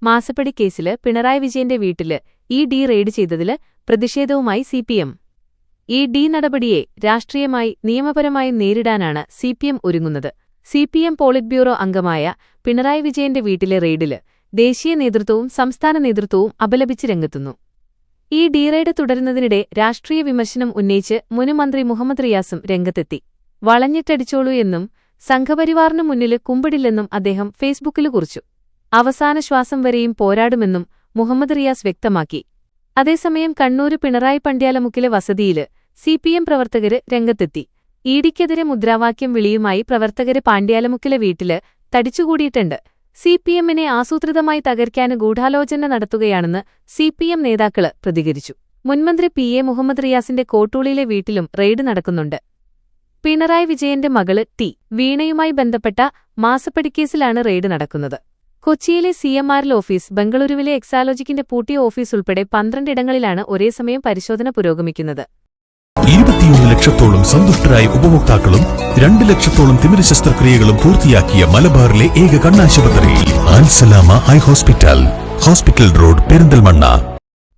മാസപ്പടി കേസില് പിണറായി വിജയന്റെ വീട്ടില് ഇ.ഡി. റെയ്ഡ് ചെയ്തതില് പ്രതിഷേധവുമായി സിപിഎം. ഇ.ഡി. നടപടിയെ രാഷ്ട്രീയമായി നിയമപരമായി നേരിടാനാണ് സിപിഎം ഒരുങ്ങുന്നത്. സിപിഎം പോളിറ്റ് ബ്യൂറോ അംഗമായ പിണറായി വിജയന്റെ വീട്ടിലെ റെയ്ഡില് ദേശീയ നേതൃത്വവും സംസ്ഥാന നേതൃത്വവും അപലപിച്ച് രംഗത്തുന്നു. ഇ.ഡി. റെയ്ഡ് തുടരുന്നതിനിടെ രാഷ്ട്രീയ വിമർശനം ഉന്നയിച്ച് മുൻ മന്ത്രി മുഹമ്മദ് റിയാസും രംഗത്തെത്തി. വളഞ്ഞിട്ടടിച്ചോളൂ എന്നും സംഘപരിവാറിനു മുന്നില് കുമ്പിടില്ലെന്നും അദ്ദേഹം ഫേസ്ബുക്കില് കുറിച്ചു. അവസാന ശ്വാസം വരെയും പോരാടുമെന്നും മുഹമ്മദ് റിയാസ് വ്യക്തമാക്കി. അതേസമയം കണ്ണൂര് പിണറായി പണ്ഡ്യാലമുക്കിലെ വസതിയില് സിപിഎം പ്രവർത്തകര് രംഗത്തെത്തി. ഇഡിക്കെതിരെ മുദ്രാവാക്യം വിളിയുമായി പ്രവർത്തകര് പാണ്ഡ്യാലമുക്കിലെ വീട്ടില് തടിച്ചുകൂടിയിട്ടുണ്ട്. സിപിഎമ്മിനെ ആസൂത്രിതമായി തകർക്കാന് ഗൂഢാലോചന നടത്തുകയാണെന്ന് സിപിഎം നേതാക്കള് പ്രതികരിച്ചു. മുൻമന്ത്രി പി.എ. മുഹമ്മദ് റിയാസിന്റെ കോട്ടൂളിയിലെ വീട്ടിലും റെയ്ഡ് നടക്കുന്നുണ്ട്. പിണറായി വിജയന്റെ മകള് ടി. വീണയുമായി ബന്ധപ്പെട്ട മാസപ്പടിക്കേസിലാണ് റെയ്ഡ് നടക്കുന്നത്. കൊച്ചിയിലെ സിഎംആർഎൽ ഓഫീസ്, ബംഗളൂരുവിലെ എക്സാലോജിക്കിന്റെ പൂട്ടിയ ഓഫീസ് ഉൾപ്പെടെ 12 ഇടങ്ങളിലാണ് ഒരേസമയം പരിശോധന പുരോഗമിക്കുന്നത്. 21 ലക്ഷത്തോളം സന്തുഷ്ടരായ ഉപഭോക്താക്കളും 2 ലക്ഷത്തോളം തിമിര ശസ്ത്രക്രിയകളും പൂർത്തിയാക്കിയ മലബാറിലെ ഏക കണ്ണാശുപത്രി Alsalama eye hospital, hospital road, Perinthalmanna.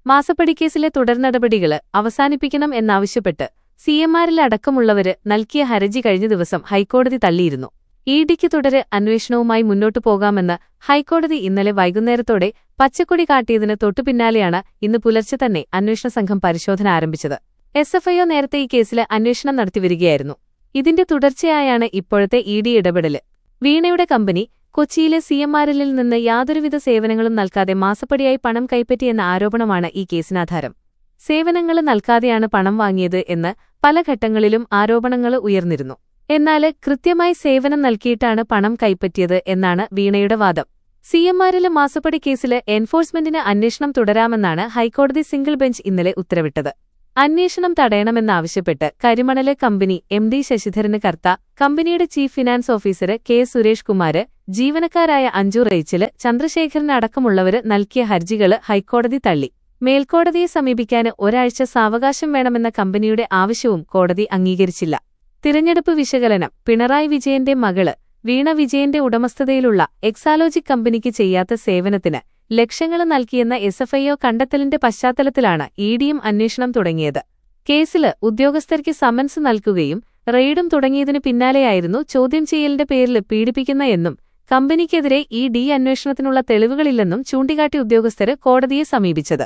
മാസപ്പടിക്കേസിലെ തുടർനടപടികള് അവസാനിപ്പിക്കണം എന്നാവശ്യപ്പെട്ട് സിഎംആർഎൽ അടക്കമുള്ളവര് നൽകിയ ഹർജി കഴിഞ്ഞ ദിവസം ഹൈക്കോടതി തള്ളിയിരുന്നു. ഇഡിക്ക് തുടര് അന്വേഷണവുമായി മുന്നോട്ടു പോകാമെന്ന് ഹൈക്കോടതി ഇന്നലെ വൈകുന്നേരത്തോടെ പച്ചക്കൊടി കാട്ടിയതിന് തൊട്ടുപിന്നാലെയാണ് ഇന്ന് പുലർച്ചെ തന്നെ അന്വേഷണ സംഘം പരിശോധന ആരംഭിച്ചത്. എസ്എഫ്ഐഒ നേരത്തെ ഈ കേസില് അന്വേഷണം നടത്തിവരികയായിരുന്നു. ഇതിന്റെ തുടർച്ചയായാണ് ഇപ്പോഴത്തെ ഇഡി ഇടപെടല്. വീണയുടെ കമ്പനി കൊച്ചിയിലെ സിഎംആർഎല്ലിൽ നിന്ന് യാതൊരുവിധ സേവനങ്ങളും നൽകാതെ മാസപ്പടിയായി പണം കൈപ്പറ്റിയെന്ന ആരോപണമാണ് ഈ കേസിനാധാരം. സേവനങ്ങള് നൽകാതെയാണ് പണം വാങ്ങിയത് എന്ന് പല ഘട്ടങ്ങളിലും ആരോപണങ്ങള് ഉയർന്നിരുന്നു. എന്നാല് കൃത്യമായി സേവനം നൽകിയിട്ടാണ് പണം കൈപ്പറ്റിയത് എന്നാണ് വീണയുടെ വാദം. സിഎംആർഎൽ മാസപ്പടി കേസില് എൻഫോഴ്സ്മെന്റിന് അന്വേഷണം തുടരാമെന്നാണ് ഹൈക്കോടതി സിംഗിൾ ബെഞ്ച് ഇന്നലെ ഉത്തരവിട്ടത്. അന്വേഷണം തടയണമെന്നാവശ്യപ്പെട്ട് കരിമണല് കമ്പനി എംഡി ശശിധരന് കർത്ത, കമ്പനിയുടെ chief finance officer K. Suresh Kumar, ജീവനക്കാരായ അഞ്ജു റേച്ചല്, ചന്ദ്രശേഖരന് അടക്കമുള്ളവര് നൽകിയ ഹർജികള് ഹൈക്കോടതി തള്ളി. മേൽക്കോടതിയെ സമീപിക്കാന് ഒരാഴ്ച സാവകാശം വേണമെന്ന കമ്പനിയുടെ ആവശ്യവും കോടതി അംഗീകരിച്ചില്ല. തിരഞ്ഞെടുപ്പ് വിശകലനം. പിണറായി വിജയന്റെ മകള് വീണ വിജയന്റെ ഉടമസ്ഥതയിലുള്ള എക്സാലോജിക് കമ്പനിക്ക് ചെയ്യാത്ത സേവനത്തിന് ലക്ഷങ്ങള് നൽകിയെന്ന എസ്എഫ്ഐഒ കണ്ടെത്തലിന്റെ പശ്ചാത്തലത്തിലാണ് ഇഡിയും അന്വേഷണം തുടങ്ങിയത്. കേസില് ഉദ്യോഗസ്ഥർക്ക് സമൻസ് നൽകുകയും റെയ്ഡും തുടങ്ങിയതിനു പിന്നാലെയായിരുന്നു ചോദ്യം ചെയ്യലിന്റെ പേരില് പീഡിപ്പിക്കുന്ന എന്നും കമ്പനിക്കെതിരെ ഇഡി അന്വേഷണത്തിനുള്ള തെളിവുകളില്ലെന്നും ചൂണ്ടിക്കാട്ടി ഉദ്യോഗസ്ഥര് കോടതിയെ സമീപിച്ചത്.